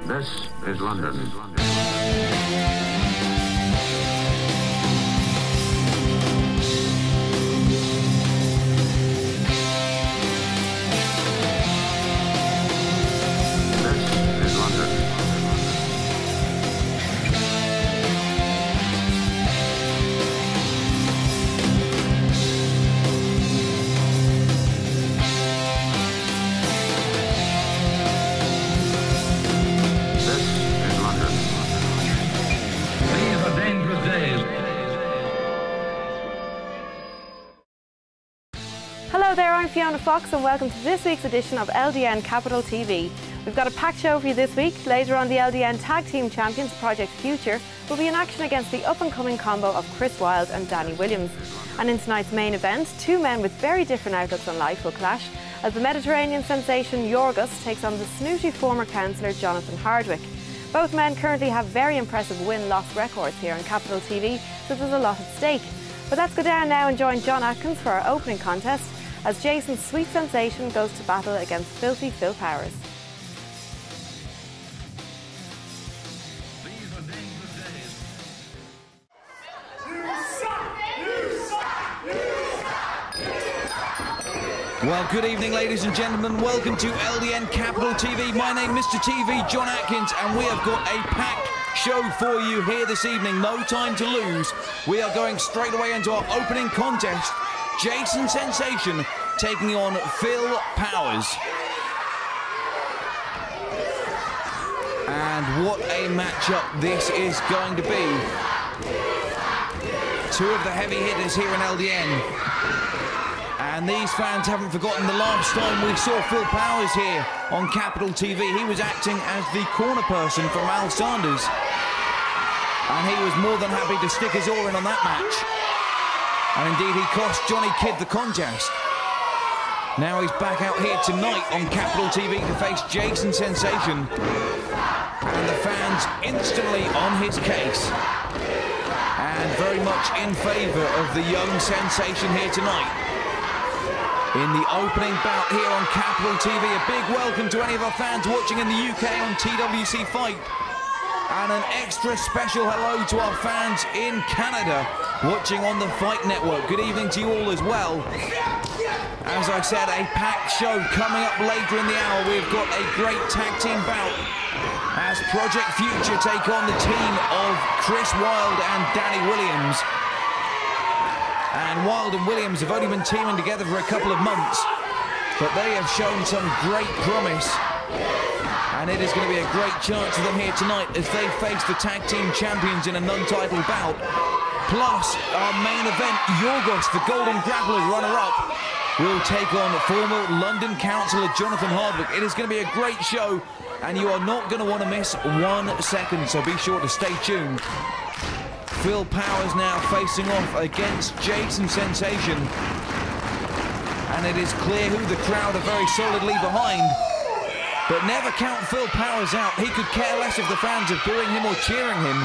This is London. Hello there, I'm Fiona Fox and welcome to this week's edition of LDN Capital TV. We've got a packed show for you this week. Later on, the LDN Tag Team Champions Project Future will be in action against the up-and-coming combo of Chris Wilde and Danny Williams. And in tonight's main event, two men with very different outlooks on life will clash as the Mediterranean sensation Yorghos takes on the snooty former councillor Johnathan Hardwick. Both men currently have very impressive win-loss records here on Capital TV, so there's a lot at stake. But let's go down now and join John Atkins for our opening contest as Jason's sweet sensation goes to battle against filthy Phil Powers. Well, good evening, ladies and gentlemen. Welcome to LDN Capital TV. My name is Mr. TV, John Atkins, and we have got a packed show for you here this evening. No time to lose. We are going straight away into our opening contest. Jason Sensation taking on Phil Powers. And what a matchup this is going to be. Two of the heavy hitters here in LDN. And these fans haven't forgotten the last time we saw Phil Powers here on Capital TV. He was acting as the corner person for Al Sanders. And he was more than happy to stick his oar in on that match. And indeed, he cost Johnny Kidd the contest. Now he's back out here tonight on Capital TV to face Jason Sensation. And the fans instantly on his case. And very much in favour of the young sensation here tonight. In the opening bout here on Capital TV, a big welcome to any of our fans watching in the UK on TWC Fight. And an extra special hello to our fans in Canada watching on the Fight Network. Good evening to you all as well. As I said, a packed show coming up later in the hour. We've got a great tag team bout as Project Future take on the team of Chris Wilde and Danny Williams. And Wilde and Williams have only been teaming together for a couple of months, but they have shown some great promise. And it is going to be a great chance for them here tonight as they face the tag team champions in a non-title bout. Plus, our main event, Yorghos, the Golden Grappler runner-up, will take on former London councillor Johnathan Hardwick. It is going to be a great show, and you are not going to want to miss 1 second, so be sure to stay tuned. Phil Powers now facing off against Jason Sensation. And it is clear who the crowd are very solidly behind. But never count Phil Powers out. He could care less if the fans are booing him or cheering him.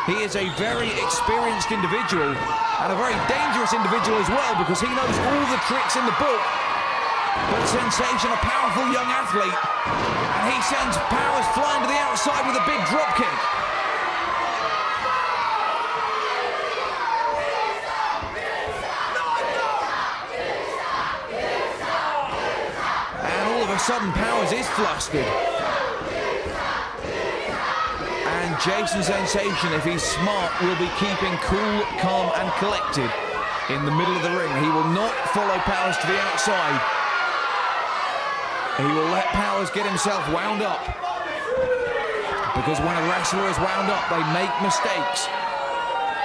He is a very experienced individual and a very dangerous individual as well because he knows all the tricks in the book. But Sensation, a powerful young athlete, and he sends Powers flying to the outside with a big drop kick. And all of a sudden, Powers is flustered. And Jason Sensation, if he's smart, will be keeping cool, calm and collected in the middle of the ring. He will not follow Powers to the outside. He will let Powers get himself wound up. Because when a wrestler is wound up, they make mistakes.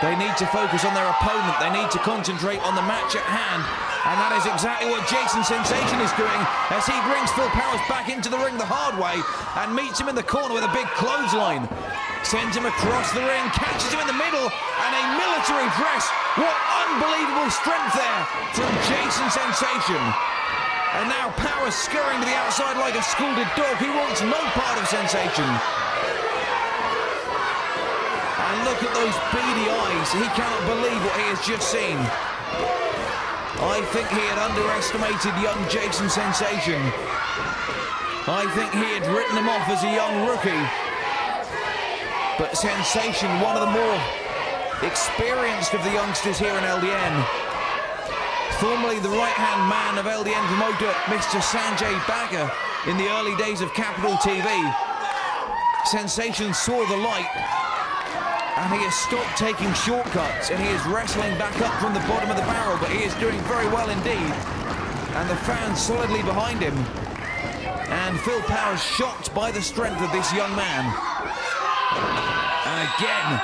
They need to focus on their opponent. They need to concentrate on the match at hand. And that is exactly what Jason Sensation is doing as he brings Phil Powers back into the ring the hard way and meets him in the corner with a big clothesline. Sends him across the ring, catches him in the middle, and a military press. What unbelievable strength there from Jason Sensation. And now Powers scurrying to the outside like a scolded dog. He wants no part of Sensation. And look at those beady eyes. He cannot believe what he has just seen. I think he had underestimated young Jason Sensation. I think he had written him off as a young rookie. But Sensation, one of the more experienced of the youngsters here in LDN. Formerly the right-hand man of LDN promoter, Mr. Sanjay Bagga, in the early days of Capital TV. Sensation saw the light, and he has stopped taking shortcuts, and he is wrestling back up from the bottom of the barrel, but he is doing very well indeed. And the fans solidly behind him. And Phil Powers shocked by the strength of this young man. And again,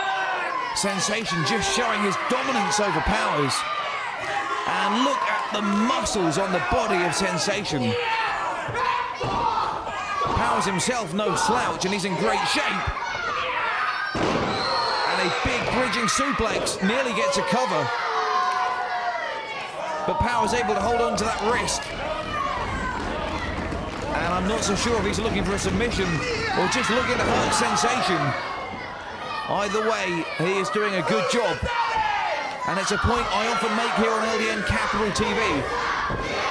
Sensation just showing his dominance over Powers. And look at the muscles on the body of Sensation. Powers himself no slouch, and he's in great shape. And a big bridging suplex nearly gets a cover. But Powers able to hold on to that wrist. And I'm not so sure if he's looking for a submission or just looking to hurt Sensation. Either way, he is doing a good job. And it's a point I often make here on LDN Capital TV.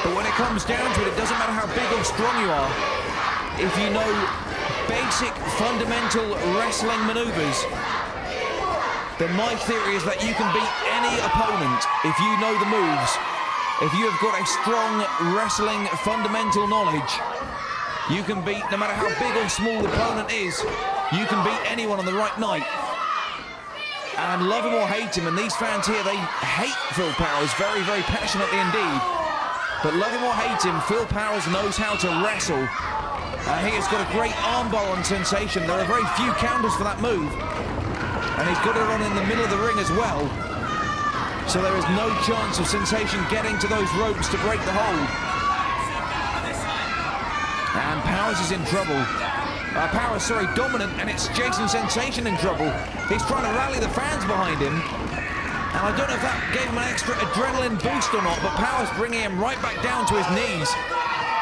But when it comes down to it, it doesn't matter how big or strong you are. If you know basic, fundamental wrestling maneuvers, then my theory is that you can beat any opponent if you know the moves. If you have got a strong wrestling fundamental knowledge, you can beat, no matter how big or small the opponent is, you can beat anyone on the right night. And love him or hate him, and these fans here, they hate Phil Powers very, very passionately indeed. But love him or hate him, Phil Powers knows how to wrestle. He has got a great armbar on Sensation. There are very few counters for that move. And he's got it on in the middle of the ring as well. So there is no chance of Sensation getting to those ropes to break the hold. And Powers is in trouble. Powers, sorry, dominant, and it's Jason Sensation in trouble. He's trying to rally the fans behind him. And I don't know if that gave him an extra adrenaline boost or not, but Powers bringing him right back down to his knees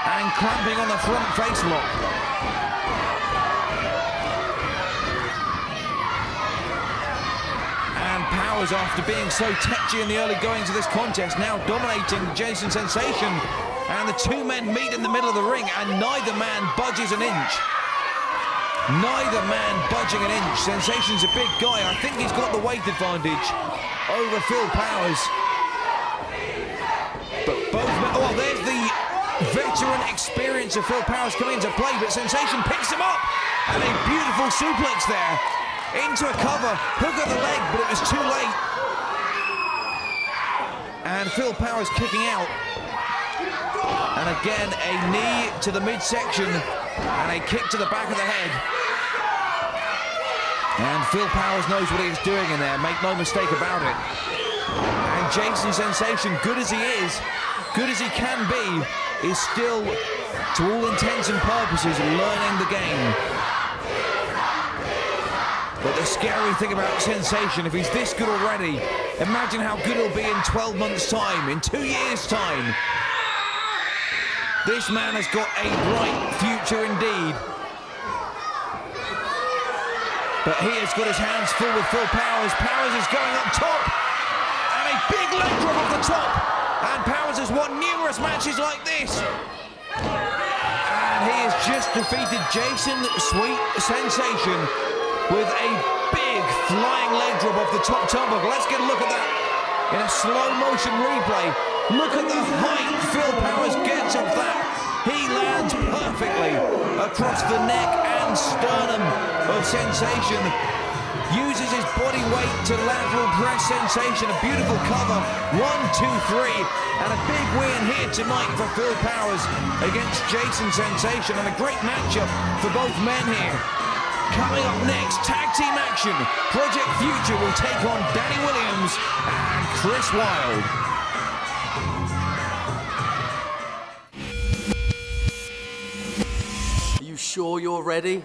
and clamping on the front face lock. And Powers, after being so tetchy in the early goings of this contest, now dominating Jason Sensation. And the two men meet in the middle of the ring, and neither man budges an inch. Neither man budging an inch. Sensation's a big guy. I think he's got the weight advantage over Phil Powers. But both men... Oh, there's the veteran experience of Phil Powers coming into play, but Sensation picks him up. And a beautiful suplex there. Into a cover. Hook of the leg, but it was too late. And Phil Powers kicking out. And again, a knee to the midsection and a kick to the back of the head. And Phil Powers knows what he's doing in there, make no mistake about it. And Jason Sensation, good as he is, good as he can be, is still, to all intents and purposes, learning the game. But the scary thing about Sensation, if he's this good already, imagine how good he'll be in 12 months' time, in 2 years' time. This man has got a bright future indeed. But he has got his hands full with Phil Powers. Powers is going up top. And a big leg drop off the top. And Powers has won numerous matches like this. And he has just defeated Jason Sweet Sensation with a big flying leg drop off the top turnbuckle. Let's get a look at that in a slow motion replay. Look at the height Phil Powers gets off that. He lands perfectly across the neck and sternum of Sensation. Uses his body weight to lateral press Sensation. A beautiful cover. 1, 2, 3. And a big win here tonight for Phil Powers against Jason Sensation. And a great matchup for both men here. Coming up next, tag team action. Project Future will take on Danny Williams and Chris Wilde. Sure you're ready?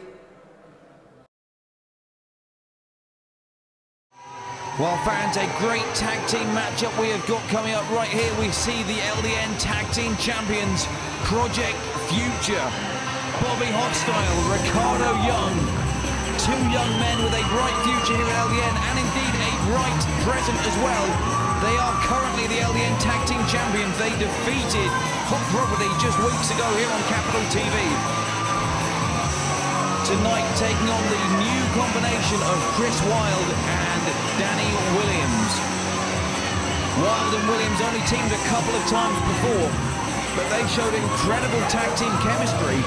Well, fans, a great tag team matchup we have got coming up right here. We see the LDN Tag Team Champions, Project Future, Bobby Hostile, Ricardo Young. Two young men with a bright future here at LDN, and indeed a bright present as well. They are currently the LDN Tag Team Champions. They defeated Hot Property just weeks ago here on Capital TV. Tonight taking on the new combination of Chris Wilde and Danny Williams. Wilde and Williams only teamed a couple of times before, but they showed incredible tag team chemistry.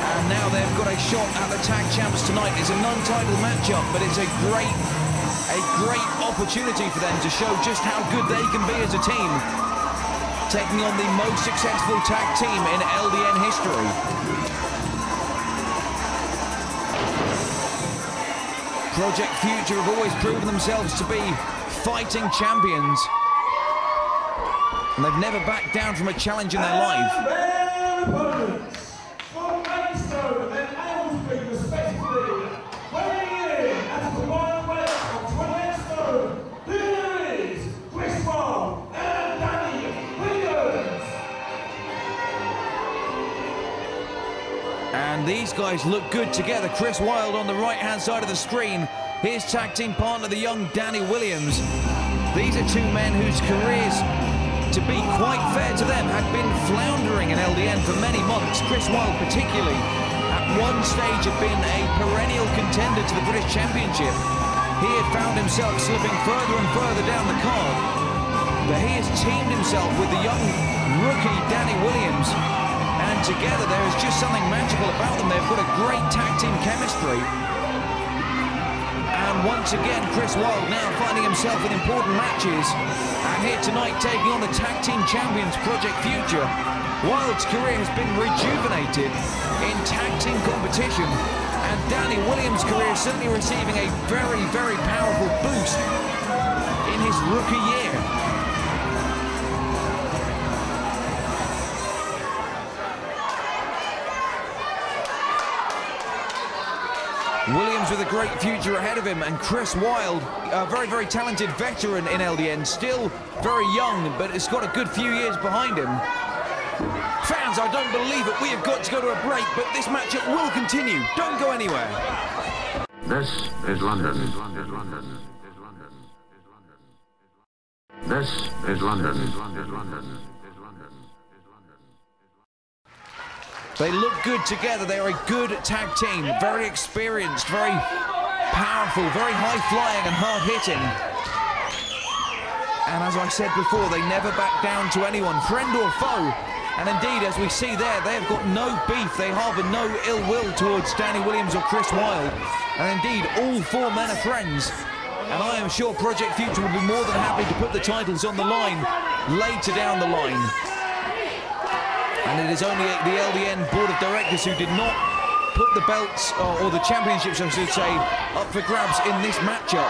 And now they've got a shot at the tag champs tonight. It's a non-title matchup, but it's a great opportunity for them to show just how good they can be as a team, taking on the most successful tag team in LDN history. Project Future have always proven themselves to be fighting champions, and they've never backed down from a challenge in their life. And these guys look good together. Chris Wilde on the right-hand side of the screen. His tag team partner, the young Danny Williams. These are two men whose careers, to be quite fair to them, had been floundering in LDN for many months. Chris Wilde particularly, at one stage, had been a perennial contender to the British Championship. He had found himself slipping further and further down the card. But he has teamed himself with the young rookie Danny Williams. And together there is just something magical about them. They've got a great tag team chemistry. And once again, Chris Wilde now finding himself in important matches. And here tonight taking on the tag team champions, Project Future. Wilde's career has been rejuvenated in tag team competition. And Danny Williams' career is certainly receiving a very, very powerful boost in his rookie year. Williams with a great future ahead of him, and Chris Wilde, a very, very talented veteran in LDN, still very young, but has got a good few years behind him. Fans, I don't believe it. We have got to go to a break, but this matchup will continue. Don't go anywhere. This is London. This is London. They look good together. They are a good tag team. Very experienced, very powerful, very high-flying and hard-hitting. And as I said before, they never back down to anyone, friend or foe. And indeed, as we see there, they have got no beef. They harbour no ill will towards Danny Williams or Chris Wilde. And indeed, all four men are friends. And I am sure Project Future will be more than happy to put the titles on the line later down the line. And it is only the LDN Board of Directors who did not put the belts, or the championships, I should say, up for grabs in this matchup.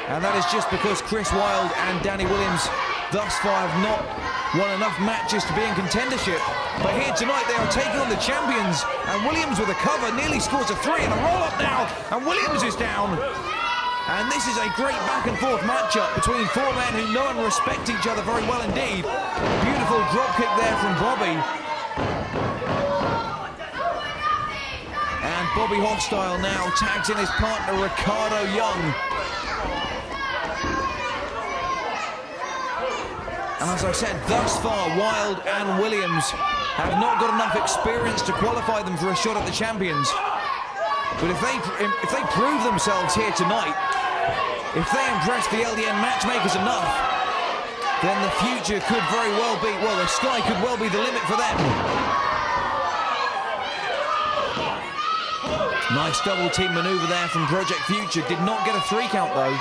And that is just because Chris Wilde and Danny Williams thus far have not won enough matches to be in contendership. But here tonight they are taking on the champions, and Williams with a cover nearly scores a 3 and a roll-up now, and Williams is down. And this is a great back-and-forth matchup between four men who know and respect each other very well indeed. Beautiful dropkick there from Bobby. And Bobby Hostile now tags in his partner Ricardo Young. And as I said, thus far Wilde and Williams have not got enough experience to qualify them for a shot at the champions. But if they prove themselves here tonight, if they impress the LDN matchmakers enough, then the future could very well be, well, the sky could well be the limit for them. Nice double team maneuver there from Project Future. Did not get a 3 count though.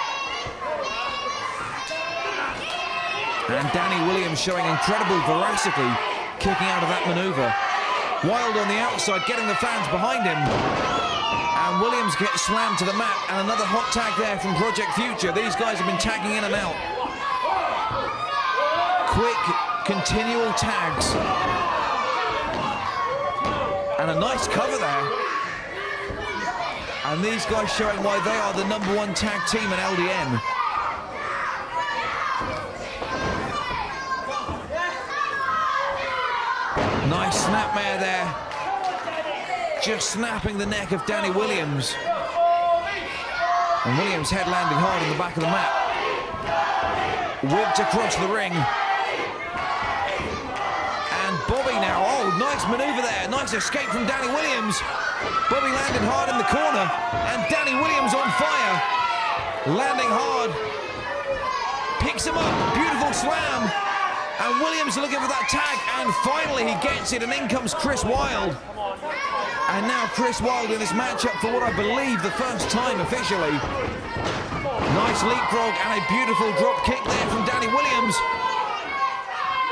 And Danny Williams showing incredible veracity, kicking out of that maneuver. Wilde on the outside, getting the fans behind him. And Williams gets slammed to the mat, and another hot tag there from Project Future. These guys have been tagging in and out. Quick, continual tags. And a nice cover there. And these guys showing why they are the #1 tag team in LDN. Nice snapmare there. Just snapping the neck of Danny Williams. And Williams' head landing hard on the back of the mat. Whipped across the ring. And Bobby now, oh, Wild, nice maneuver there. Nice escape from Danny Williams. Bobby landed hard in the corner, and Danny Williams on fire. Landing hard. Picks him up, beautiful slam. And Williams looking for that tag, and finally he gets it, and in comes Chris Wild. And now Chris Wild in this matchup for what I believe the first time officially. Nice leapfrog and a beautiful drop kick there from Danny Williams.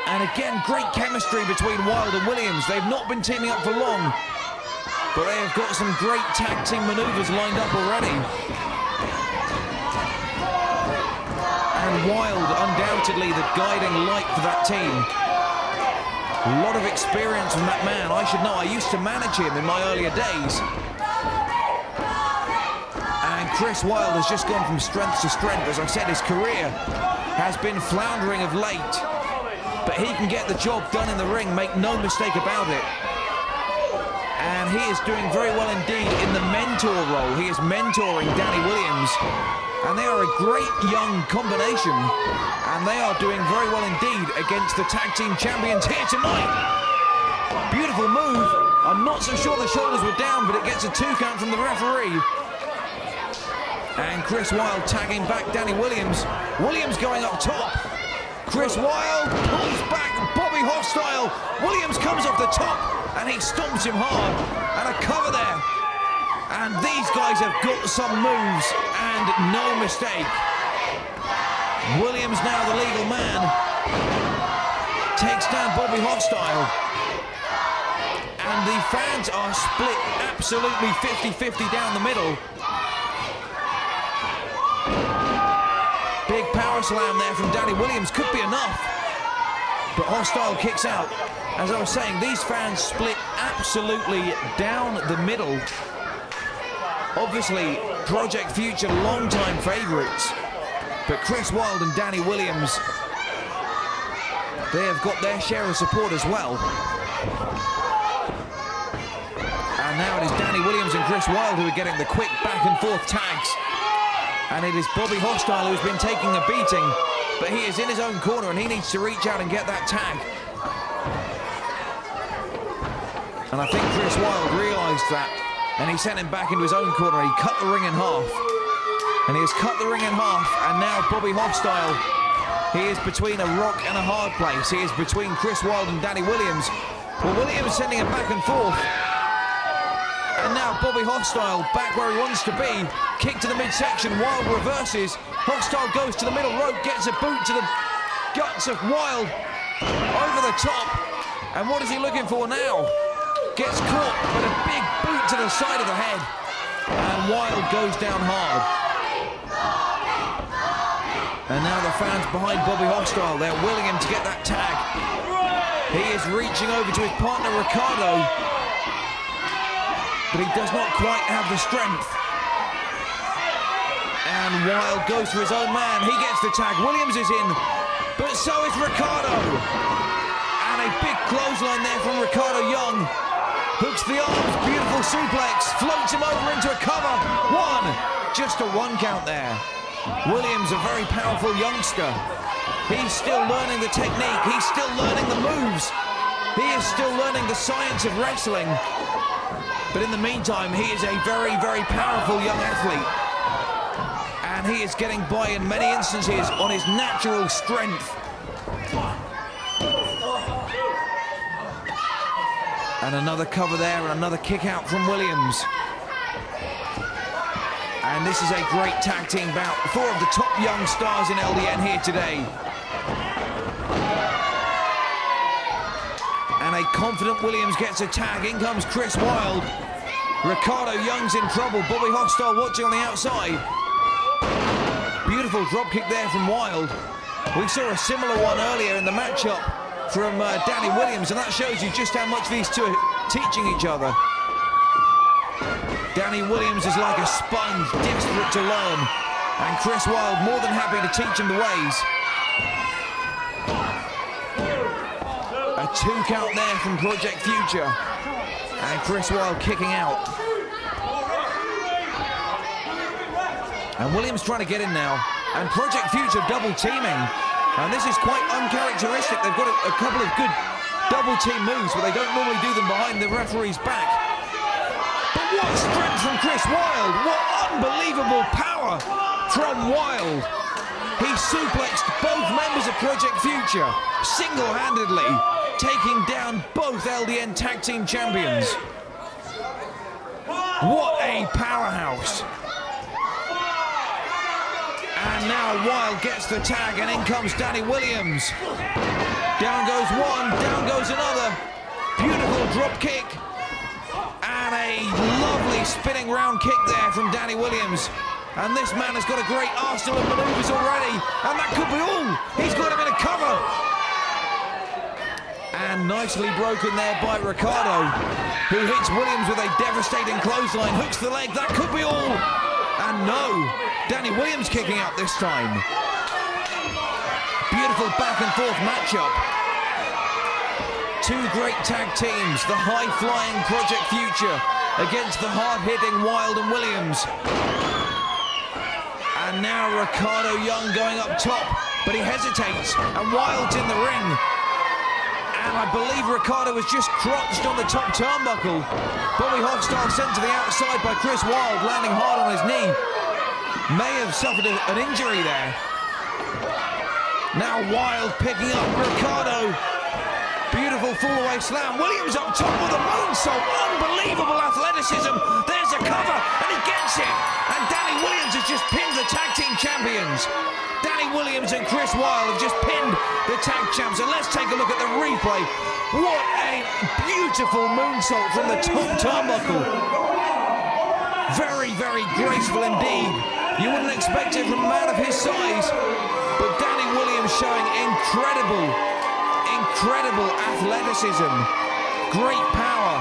And again, great chemistry between Wild and Williams. They've not been teaming up for long, but they have got some great tag team maneuvers lined up already. And Wild, undoubtedly the guiding light for that team. A lot of experience from that man. I should know, I used to manage him in my earlier days. And Chris Wild has just gone from strength to strength. As I said, his career has been floundering of late. But he can get the job done in the ring, make no mistake about it. And he is doing very well indeed in the mentor role. He is mentoring Danny Williams. And they are a great young combination. And they are doing very well indeed against the tag team champions here tonight. Beautiful move. I'm not so sure the shoulders were down, but it gets a 2 count from the referee. And Chris Wild tagging back Danny Williams. Williams going up top. Chris Wild pulls back Bobby Hostile. Williams comes off the top and he stomps him hard. And a cover there. And these guys have got some moves and no mistake. Williams now the legal man. Takes down Bobby Hostile. And the fans are split absolutely 50-50 down the middle. Big power slam there from Danny Williams, could be enough. But Hostile kicks out. As I was saying, these fans split absolutely down the middle. Obviously, Project Future long-time favourites. But Chris Wild and Danny Williams, they have got their share of support as well. And now it is Danny Williams and Chris Wild who are getting the quick back and forth tags. And it is Bobby Hostile who's been taking a beating, but he is in his own corner and he needs to reach out and get that tag. And I think Chris Wild realised that, and he sent him back into his own corner. He cut the ring in half. And he has cut the ring in half, and now Bobby Hostile, he is between a rock and a hard place. He is between Chris Wild and Danny Williams. Well, Williams sending him back and forth. And now Bobby Hostile back where he wants to be. Kick to the midsection, Wild reverses. Hostile goes to the middle rope, gets a boot to the guts of Wild. Over the top. And what is he looking for now? Gets caught, but a big boot to the side of the head. And Wild goes down hard. And now the fans behind Bobby Hostile, they're willing him to get that tag. He is reaching over to his partner, Ricardo. But he does not quite have the strength. And Wild goes for his own man. He gets the tag. Williams is in, but so is Ricardo. And a big clothesline there from Ricardo Young. Hooks the arms, beautiful suplex, floats him over into a cover. 1, just a 1 count there. Williams, a very powerful youngster. He's still learning the technique. He's still learning the moves. He is still learning the science of wrestling. But in the meantime, he is a very, very powerful young athlete. And he is getting by in many instances on his natural strength. And another cover there and another kick out from Williams. And this is a great tag team bout. 4 of the top young stars in LDN here today. And a confident Williams gets a tag. In comes Chris Wild. Ricardo Young's in trouble. Bobby Hostile watching on the outside. Beautiful drop kick there from Wild. We saw a similar one earlier in the matchup from Danny Williams, and that shows you just how much these two are teaching each other. Danny Williams is like a sponge, desperate to learn, and Chris Wild more than happy to teach him the ways. A 2 count there from Project Future, and Chris Wild kicking out. And Williams trying to get in now, and Project Future double teaming. And this is quite uncharacteristic. They've got a couple of good double team moves, but they don't normally do them behind the referee's back. But what strength from Chris Wilde! What unbelievable power from Wilde! He suplexed both members of Project Future, single-handedly, taking down both LDN Tag Team Champions. What a powerhouse! And now Wilde gets the tag, and in comes Danny Williams. Down goes one, down goes another. Beautiful drop kick. And a lovely spinning round kick there from Danny Williams. And this man has got a great arsenal of manoeuvres already. And that could be all. He's got him in a cover. And nicely broken there by Ricardo, who hits Williams with a devastating clothesline. Hooks the leg. That could be all. And no, Danny Williams kicking out this time. Beautiful back and forth matchup. Two great tag teams, the high-flying Project Future against the hard-hitting Wilde and Williams. And now Ricardo Young going up top, but he hesitates, and Wilde's in the ring. And I believe Ricardo was just crotched on the top turnbuckle. Bobby Hostile sent to the outside by Chris Wilde, landing hard on his knee. May have suffered an injury there. Now Wilde picking up Ricardo. Beautiful fall-away slam. Williams up top with a moonsault. Unbelievable athleticism. There's a cover, and he gets it. And Danny Williams has just pinned the tag team champions. Danny Williams and Chris Wilde have just pinned the tag champs. And let's take a look at the replay. What a beautiful moonsault from the top turnbuckle. Very, very graceful indeed. You wouldn't expect it from a man of his size. But Danny Williams showing incredible athleticism, great power,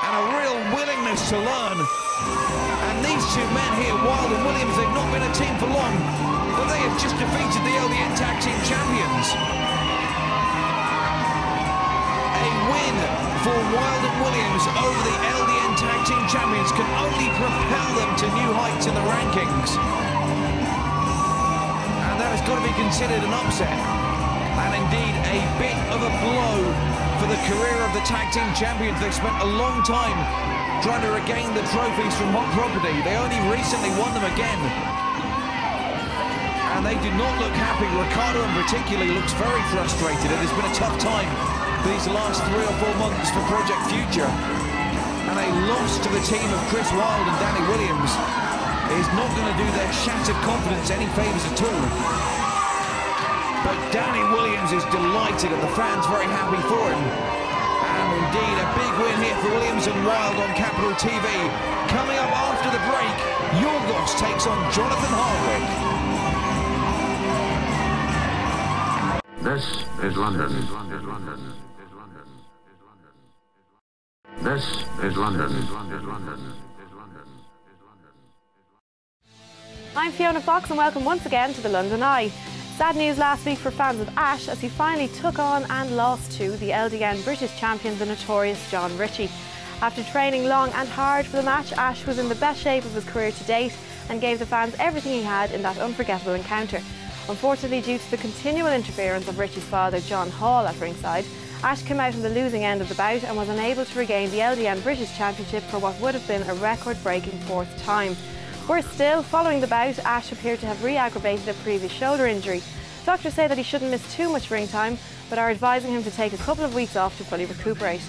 and a real willingness to learn. And these two men here, Wilde and Williams, they've not been a team for long, but they have just defeated the LDN Tag Team Champions. A win for Wilde and Williams over the LDN Tag Team Champions can only propel them to new heights in the rankings. And that has got to be considered an upset. And indeed, a bit of a blow for the career of the Tag Team Champions. They've spent a long time trying to regain the trophies from Hot Property. They only recently won them again. And they do not look happy. Ricardo in particular looks very frustrated. It has been a tough time these last 3 or 4 months for Project Future. And a loss to the team of Chris Wilde and Danny Williams is not going to do their shattered confidence any favours at all. But Danny Williams is delighted and the fans very happy for him. And indeed, a big win here for Williams and Wilde on Capital TV. Coming up after the break, Yorghos takes on Johnathan Hardwick. This is London. This is London. I'm Fiona Fox and welcome once again to the London Eye. Sad news last week for fans of Ash as he finally took on and lost to the LDN British champion, the notorious John Ritchie. After training long and hard for the match, Ash was in the best shape of his career to date and gave the fans everything he had in that unforgettable encounter. Unfortunately, due to the continual interference of Ritchie's father, John Hall, at ringside, Ash came out on the losing end of the bout and was unable to regain the LDN British Championship for what would have been a record-breaking 4th time. Worse still, following the bout, Ash appeared to have re-aggravated a previous shoulder injury. Doctors say that he shouldn't miss too much ring time, but are advising him to take a couple of weeks off to fully recuperate.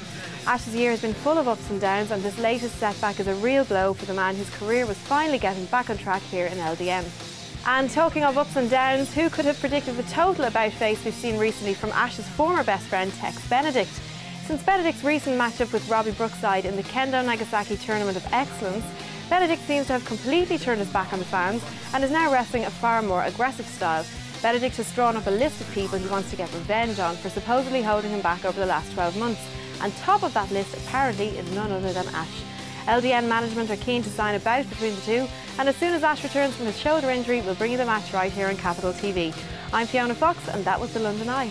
Ash's year has been full of ups and downs, and this latest setback is a real blow for the man whose career was finally getting back on track here in LDN. And talking of ups and downs, who could have predicted the total about-face we've seen recently from Ash's former best friend, Tex Benedict? Since Benedict's recent matchup with Robbie Brookside in the Kendo Nagasaki Tournament of Excellence, Benedict seems to have completely turned his back on the fans and is now wrestling a far more aggressive style. Benedict has drawn up a list of people he wants to get revenge on for supposedly holding him back over the last 12 months. And top of that list apparently is none other than Ash. LDN management are keen to sign a bout between the two, and as soon as Ash returns from his shoulder injury, we'll bring you the match right here on Capital TV. I'm Fiona Fox and that was the London Eye.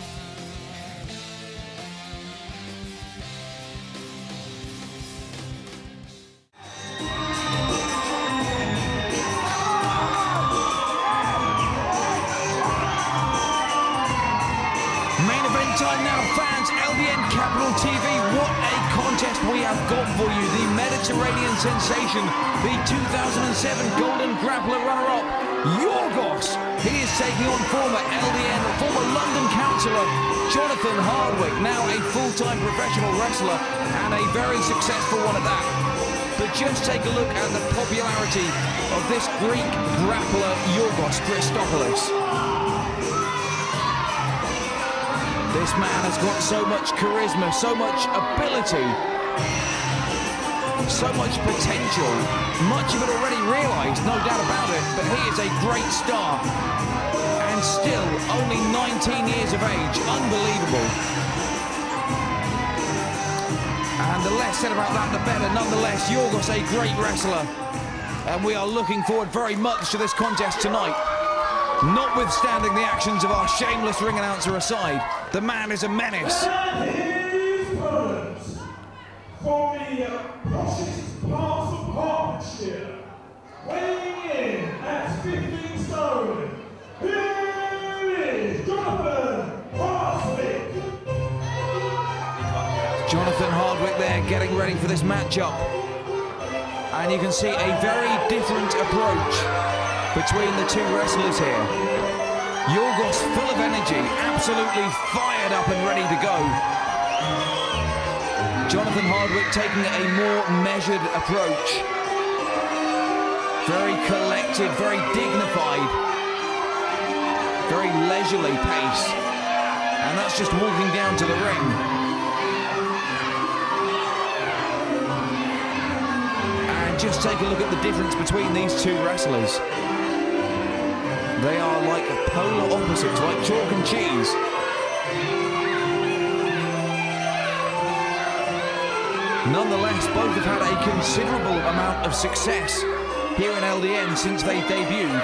Time now, fans. LDN Capital on TV, what a contest we have got for you. The Mediterranean sensation, the 2007 Golden Grappler runner-up, Yorghos. He is taking on former London councillor, Johnathan Hardwick, now a full-time professional wrestler and a very successful one at that. But just take a look at the popularity of this Greek grappler, Yorghos Christopoulos. This man has got so much charisma, so much ability, so much potential. Much of it already realised, no doubt about it, but he is a great star. And still only 19 years of age. Unbelievable. And the less said about that, the better. Nonetheless, Yorghos, a great wrestler. And we are looking forward very much to this contest tonight. Notwithstanding the actions of our shameless ring announcer aside, the man is a menace. And his opponents, for the hottest parts of Hertfordshire, weighing in at 15 stone, here is Johnathan Hardwick. Johnathan Hardwick there getting ready for this matchup. And you can see a very different approach between the two wrestlers here. Yorghos full of energy, absolutely fired up and ready to go. Johnathan Hardwick taking a more measured approach. Very collected, very dignified, very leisurely pace. And that's just walking down to the ring. And just take a look at the difference between these two wrestlers. They are like polar opposites, like chalk and cheese. Nonetheless, both have had a considerable amount of success here in LDN since they debuted.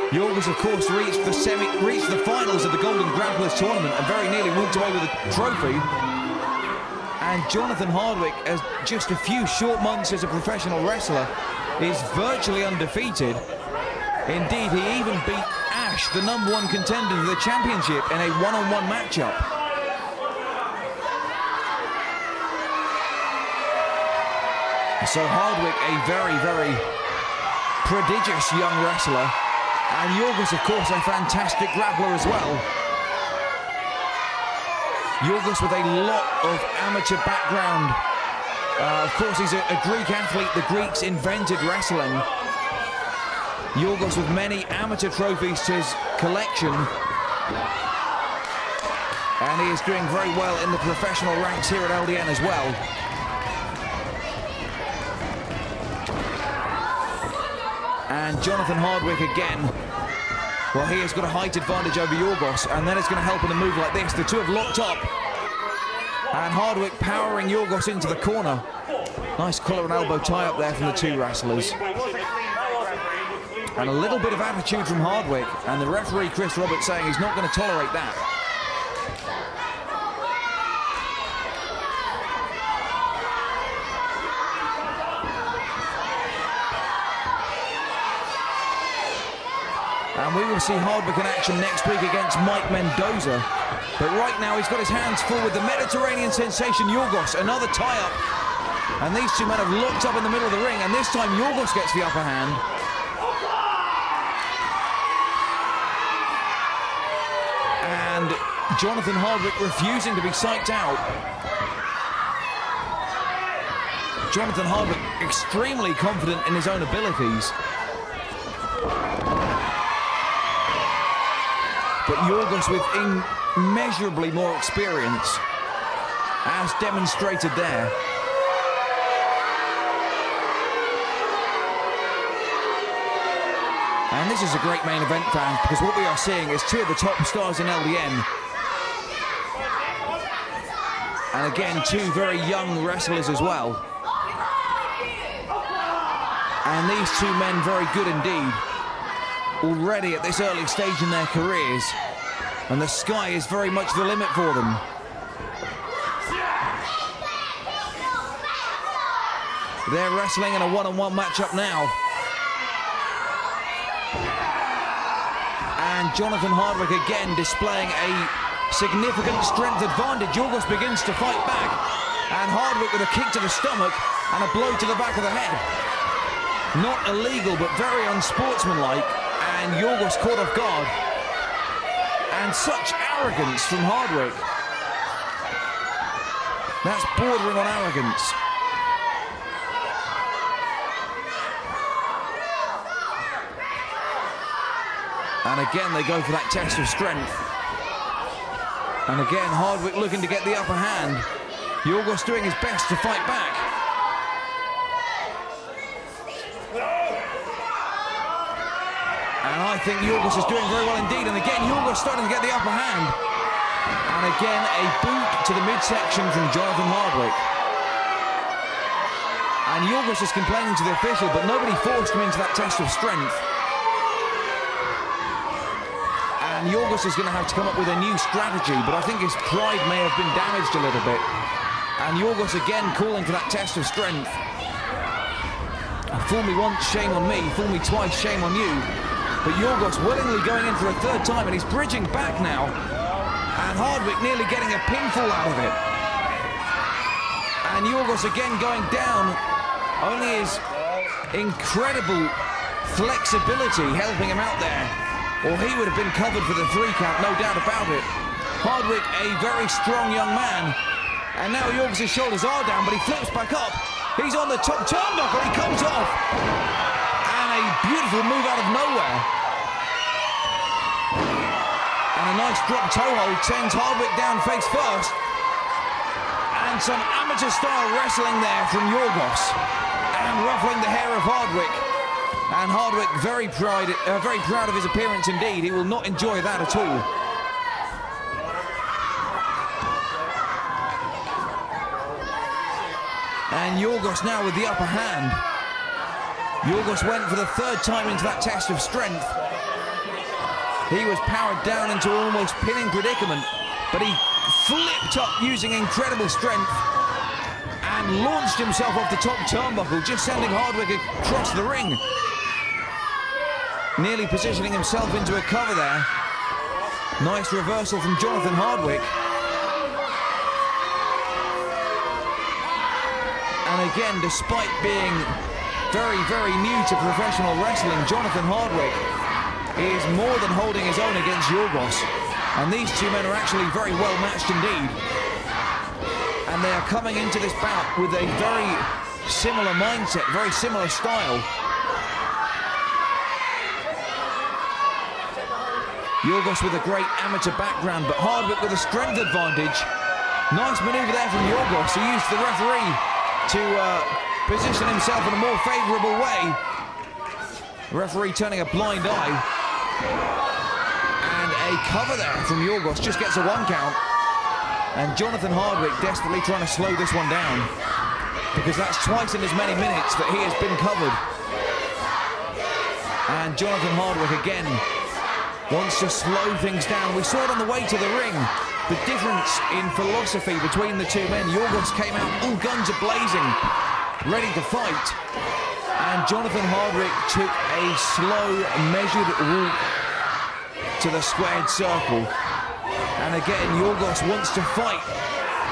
Yorghos, of course, reached the finals of the Golden Grapplers tournament and very nearly walked away with a trophy. And Johnathan Hardwick, as just a few short months as a professional wrestler, is virtually undefeated. Indeed, he even beat Ash, the #1 contender to the championship, in a one-on-one matchup. So Hardwick, a very, very prodigious young wrestler. And Yorghos, of course, a fantastic grappler as well. Yorghos with a lot of amateur background. Of course, he's a Greek athlete. The Greeks invented wrestling. Yorghos with many amateur trophies to his collection. And he is doing very well in the professional ranks here at LDN as well. And Johnathan Hardwick again. Well, he has got a height advantage over Yorghos, and then it's going to help in a move like this. The two have locked up. And Hardwick powering Yorghos into the corner. Nice collar and elbow tie up there from the two wrestlers. And a little bit of attitude from Hardwick, and the referee Chris Roberts saying he's not going to tolerate that. And we will see Hardwick in action next week against Mike Mendoza. But right now he's got his hands full with the Mediterranean sensation Yorghos, another tie-up. And these two men have locked up in the middle of the ring, and this time Yorghos gets the upper hand. And Johnathan Hardwick refusing to be psyched out. Johnathan Hardwick extremely confident in his own abilities. But Yorghos with immeasurably more experience, as demonstrated there. And this is a great main event, fans, because what we are seeing is two of the top stars in LDN. And again, two very young wrestlers as well. And these two men very good indeed. Already at this early stage in their careers. And the sky is very much the limit for them. They're wrestling in a one-on-one matchup now. And Johnathan Hardwick again displaying a significant strength advantage. Yorghos begins to fight back, and Hardwick with a kick to the stomach and a blow to the back of the head. Not illegal, but very unsportsmanlike, and Yorghos caught off guard. And such arrogance from Hardwick. That's bordering on arrogance. And again, they go for that test of strength. And again, Hardwick looking to get the upper hand. Yorghos doing his best to fight back. And I think Yorghos is doing very well indeed. And again, Yorghos starting to get the upper hand. And again, a boot to the midsection from Johnathan Hardwick. And Yorghos is complaining to the official, but nobody forced him into that test of strength. And Yorghos is going to have to come up with a new strategy, but I think his pride may have been damaged a little bit. And Yorghos again calling for that test of strength. Fool me once, shame on me. Fool me twice, shame on you. But Yorghos willingly going in for a third time, and he's bridging back now. And Hardwick nearly getting a pinfall out of it. And Yorghos again going down. Only his incredible flexibility helping him out there. Or he would have been covered for the 3 count, no doubt about it. Hardwick, a very strong young man. And now Yorghos' shoulders are down, but he flips back up. He's on the top turnbuckle, he comes off. And a beautiful move out of nowhere. And a nice drop toe hold sends Hardwick down face first. And some amateur-style wrestling there from Yorghos. And ruffling the hair of Hardwick. And Hardwick very proud of his appearance indeed. He will not enjoy that at all. And Yorghos now with the upper hand. Yorghos went for the 3rd time into that test of strength. He was powered down into an almost pinning predicament, but he flipped up using incredible strength and launched himself off the top turnbuckle, just sending Hardwick across the ring. Nearly positioning himself into a cover there. Nice reversal from Johnathan Hardwick. And again, despite being very, very new to professional wrestling, Johnathan Hardwick is more than holding his own against Yorghos. And these two men are actually very well matched indeed. And they are coming into this bout with a very similar mindset, very similar style. Yorghos with a great amateur background, but Hardwick with a strength advantage. Nice manoeuvre there from Yorghos, who used the referee to position himself in a more favourable way. The referee turning a blind eye. And a cover there from Yorghos, just gets a 1 count. And Johnathan Hardwick desperately trying to slow this one down, because that's twice in as many minutes that he has been covered. And Johnathan Hardwick again wants to slow things down. We saw it on the way to the ring, the difference in philosophy between the two men. Yorghos came out all guns a-blazing, ready to fight. And Johnathan Hardwick took a slow, measured walk to the squared circle. And again, Yorghos wants to fight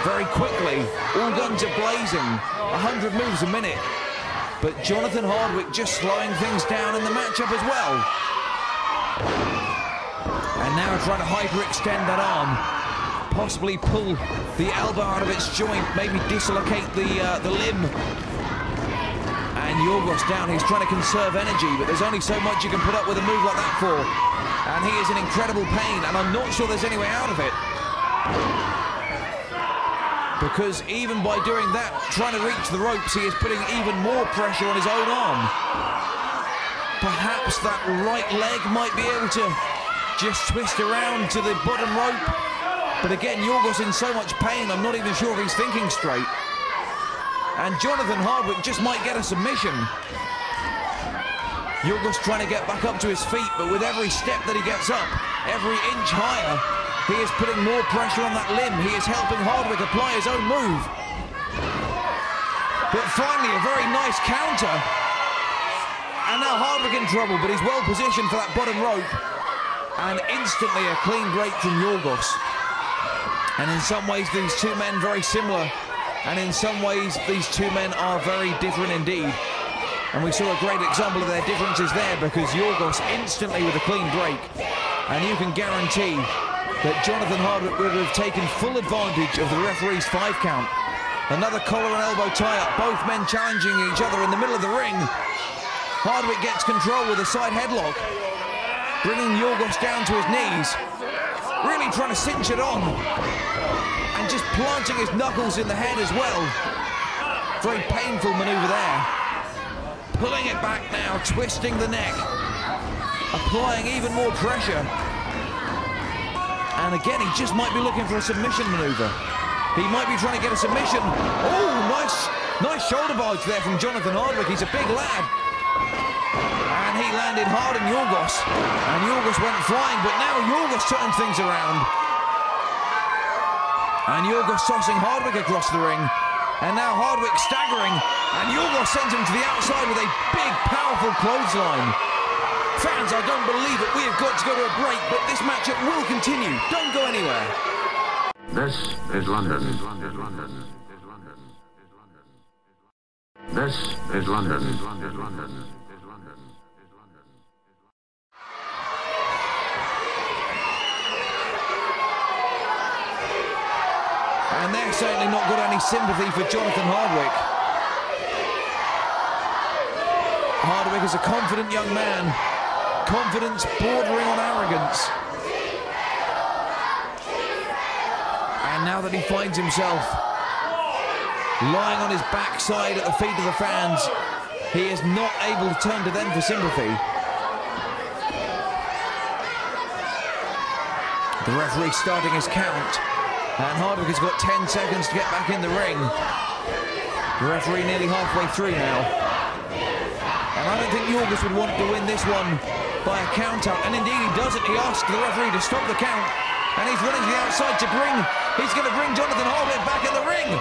very quickly, all guns a-blazing, 100 moves a minute. But Johnathan Hardwick just slowing things down in the matchup as well. And now trying to hyperextend that arm, possibly pull the elbow out of its joint, maybe dislocate the limb. And Yorghos down, he's trying to conserve energy, but there's only so much you can put up with a move like that for. And he is in incredible pain, and I'm not sure there's any way out of it. Because even by doing that, trying to reach the ropes, he is putting even more pressure on his own arm. Perhaps that right leg might be able to just twist around to the bottom rope. But again, Yorghos in so much pain, I'm not even sure if he's thinking straight. And Johnathan Hardwick just might get a submission. Yorghos trying to get back up to his feet, but with every step that he gets up, every inch higher, he is putting more pressure on that limb. He is helping Hardwick apply his own move. But finally, a very nice counter. And now Hardwick in trouble, but he's well positioned for that bottom rope. And instantly a clean break from Yorghos. And in some ways, these two men very similar. And in some ways, these two men are very different indeed. And we saw a great example of their differences there, because Yorghos instantly with a clean break. And you can guarantee that Johnathan Hardwick would have taken full advantage of the referee's 5 count. Another collar and elbow tie-up, both men challenging each other in the middle of the ring. Hardwick gets control with a side headlock, bringing Yorghos down to his knees, really trying to cinch it on, and just planting his knuckles in the head as well. Very painful maneuver there. Pulling it back now, twisting the neck, applying even more pressure. And again, he just might be looking for a submission maneuver. He might be trying to get a submission. Oh, nice shoulder barge there from Johnathan Hardwick. He's a big lad. And he landed hard on Yorghos. And Yorghos went flying, but now Yorghos turns things around. And Yorghos tossing Hardwick across the ring. And now Hardwick staggering. And Yorghos sends him to the outside with a big, powerful clothesline. Fans, I don't believe it. We have got to go to a break, but this matchup will continue. Don't go anywhere. This is London. This is London. And they're certainly not got any sympathy for Johnathan Hardwick. Hardwick is a confident young man. Confidence bordering on arrogance. And now that he finds himself lying on his backside at the feet of the fans, he is not able to turn to them for sympathy. The referee starting his count, and Hardwick has got 10 seconds to get back in the ring. The referee nearly halfway through now. And I don't think Yorghos would want to win this one by a count out, and indeed he doesn't. He asks the referee to stop the count, and he's running to the outside to bring, he's going to bring Johnathan Hardwick back in the ring.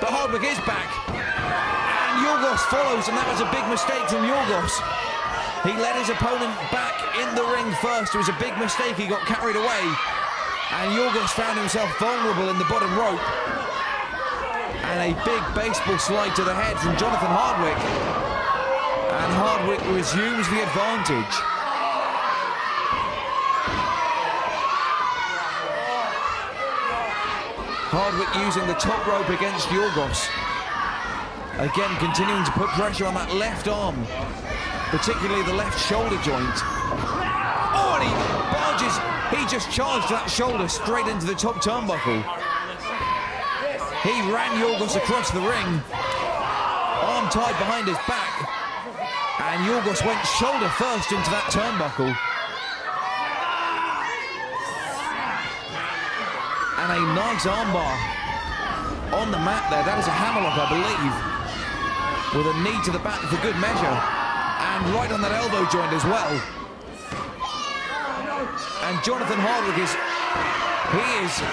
But Hardwick is back, and Yorghos follows, and that was a big mistake from Yorghos. He led his opponent back in the ring first. It was a big mistake, he got carried away, and Yorghos found himself vulnerable in the bottom rope. And a big baseball slide to the head from Johnathan Hardwick, and Hardwick resumes the advantage. Hardwick using the top rope against Yorghos. Again, continuing to put pressure on that left arm, particularly the left shoulder joint. Oh, and he barges, he just charged that shoulder straight into the top turnbuckle. He ran Yorghos across the ring, arm tied behind his back, and Yorghos went shoulder first into that turnbuckle. And a nice armbar on the mat there. That is a hammerlock, I believe, with a knee to the back for good measure, and right on that elbow joint as well. And Johnathan Hardwick is using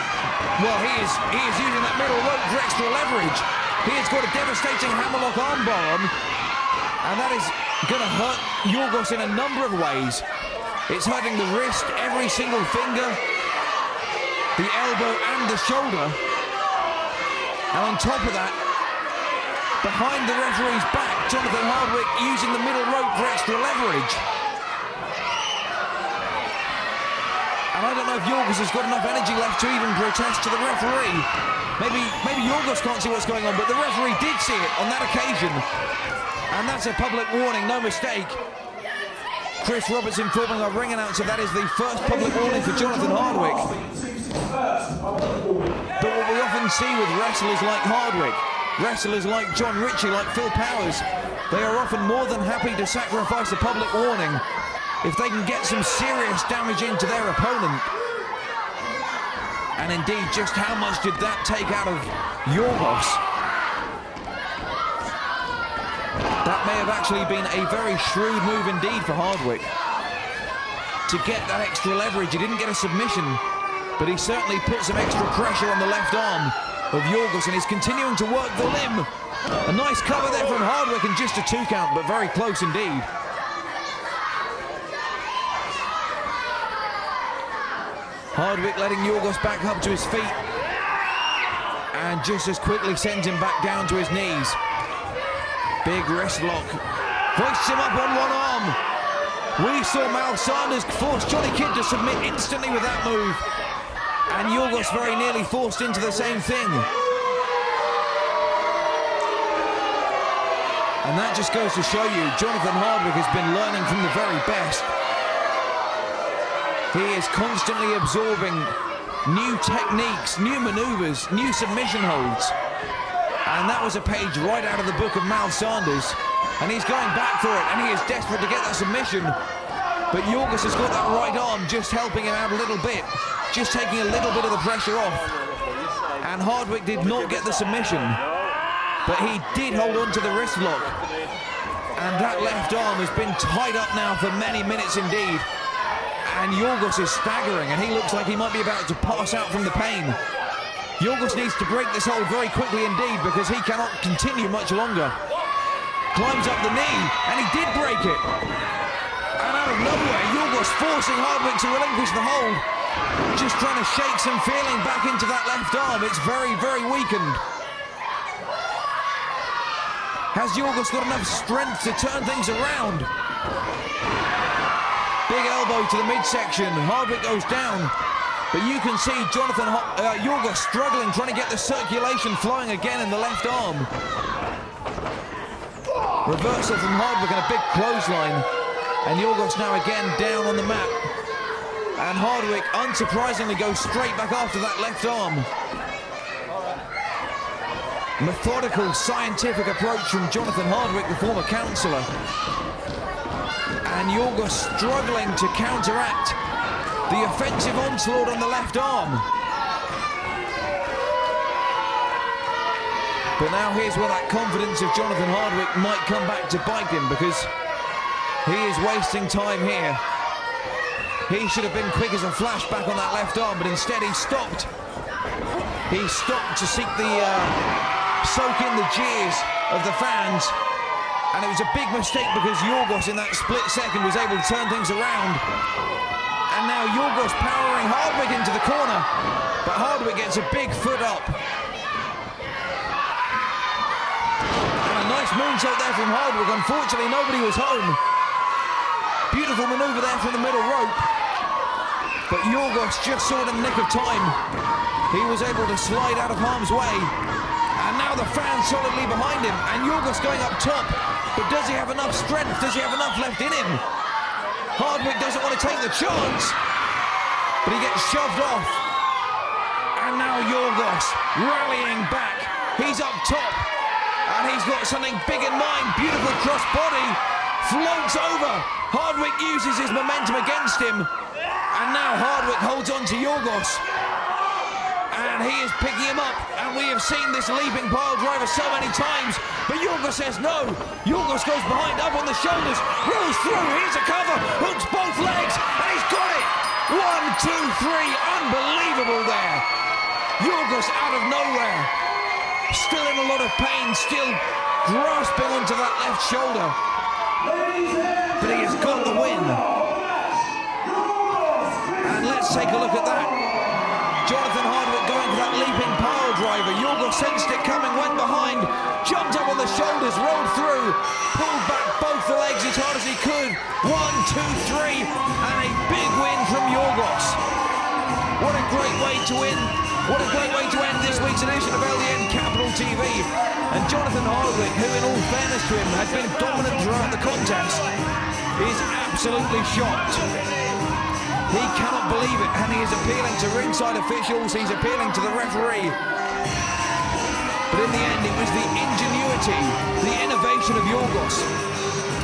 that middle rope for extra leverage. He has got a devastating hammerlock armbar on, and that is going to hurt Yorghos in a number of ways. It's hurting the wrist, every single finger, the elbow and the shoulder. And on top of that, behind the referee's back, Johnathan Hardwick using the middle rope for extra leverage. And I don't know if Yorghos has got enough energy left to even protest to the referee. Maybe Yorghos can't see what's going on, but the referee did see it on that occasion. And that's a public warning, no mistake. Chris Roberts informing our ring announcer that is the first public warning for Johnathan Hardwick. But what we often see with wrestlers like Hardwick, wrestlers like John Ritchie, like Phil Powers, they are often more than happy to sacrifice a public warning if they can get some serious damage into their opponent. And indeed, just how much did that take out of Yorghos? That may have actually been a very shrewd move indeed for Hardwick to get that extra leverage. He didn't get a submission, but he certainly put some extra pressure on the left arm of Yorghos, and he's continuing to work the limb. A nice cover there from Hardwick, and just a 2 count, but very close indeed. Hardwick letting Yorghos back up to his feet. and just as quickly sends him back down to his knees. Big wrist lock. Hoists him up on one arm. We saw Mal Sanders force Johnny Kidd to submit instantly with that move. And Yorghos very nearly forced into the same thing. And that just goes to show you, Johnathan Hardwick has been learning from the very best. He is constantly absorbing new techniques, new maneuvers, new submission holds. And that was a page right out of the book of Mal Sanders. And he's going back for it, and he is desperate to get that submission. But Yorghos has got that right arm just helping him out a little bit, just taking a little bit of the pressure off. And Hardwick did not get the submission, but he did hold on to the wrist lock. And that left arm has been tied up now for many minutes indeed. And Yorghos is staggering, and he looks like he might be about to pass out from the pain. Yorghos needs to break this hold very quickly indeed, because he cannot continue much longer. Climbs up the knee, and he did break it. And out of nowhere, Yorghos forcing Hardwick to relinquish the hold. Just trying to shake some feeling back into that left arm. It's very, very weakened. Has Yorghos got enough strength to turn things around? Big elbow to the midsection. Hardwick goes down. But you can see Yorghos struggling, trying to get the circulation flowing again in the left arm. Reversal from Hardwick and a big clothesline. And Yorghos now again down on the mat. And Hardwick, unsurprisingly, goes straight back after that left arm. Methodical, scientific approach from Johnathan Hardwick, the former counsellor. And Yorghos struggling to counteract the offensive onslaught on the left arm. But now here's where that confidence of Johnathan Hardwick might come back to bite him, because he is wasting time here. He should have been quick as a flash back on that left arm, but instead he stopped. He stopped to seek the soak in the jeers of the fans. And it was a big mistake, because Yorghos in that split second was able to turn things around. And now Yorghos powering Hardwick into the corner, but Hardwick gets a big foot up. And a nice moonsault there from Hardwick. Unfortunately, nobody was home. Beautiful manoeuvre there from the middle rope. But Yorghos just saw it in the nick of time. He was able to slide out of harm's way. And now the fans solidly behind him. And Yorghos going up top. But does he have enough strength? Does he have enough left in him? Hardwick doesn't want to take the chance. But he gets shoved off. And now Yorghos rallying back. He's up top. And he's got something big in mind. Beautiful cross body. Floats over. Hardwick uses his momentum against him. And now Hardwick holds on to Yorghos. And he is picking him up. And we have seen this leaping pile driver so many times. But Yorghos says no. Yorghos goes behind, up on the shoulders. Rolls through. Here's a cover. Hooks both legs. And he's got it. 1, 2, 3. Unbelievable there. Yorghos out of nowhere. Still in a lot of pain. Still grasping onto that left shoulder. But he has got the win. And let's take a look at that. Johnathan Hardwick going for that leaping pile driver. Yorghos sensed it coming, went behind, jumped up on the shoulders, rolled through, pulled back both the legs as hard as he could. 1, 2, 3, and a big win from Yorghos. What a great way to win. What a great way to end this week's edition of LDN Capital TV. And Johnathan Hardwick, who in all fairness to him has been dominant throughout the contest, is absolutely shocked. He cannot believe it, and he is appealing to ringside officials, he's appealing to the referee. But in the end, it was the ingenuity, the innovation of Yorghos.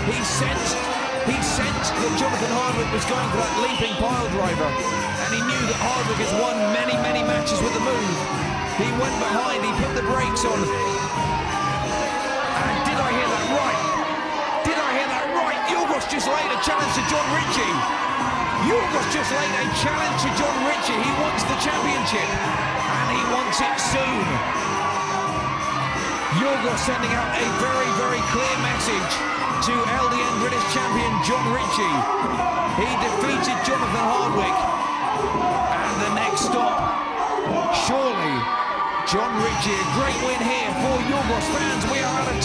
He sensed that Johnathan Hardwick was going for that leaping pile driver, and he knew that Hardwick has won many, many matches with the move. He went behind, he put the brakes on. And did I hear that right? Did I hear that right? Yorghos just laid a challenge to John Ritchie. Yorghos just laid a challenge to John Ritchie. He wants the championship, and he wants it soon. Yorghos sending out a very, very clear message to LDN British champion John Ritchie. He defeated Johnathan Hardwick, and the next stop, surely, John Ritchie, a great win here for Yorghos fans. We are out of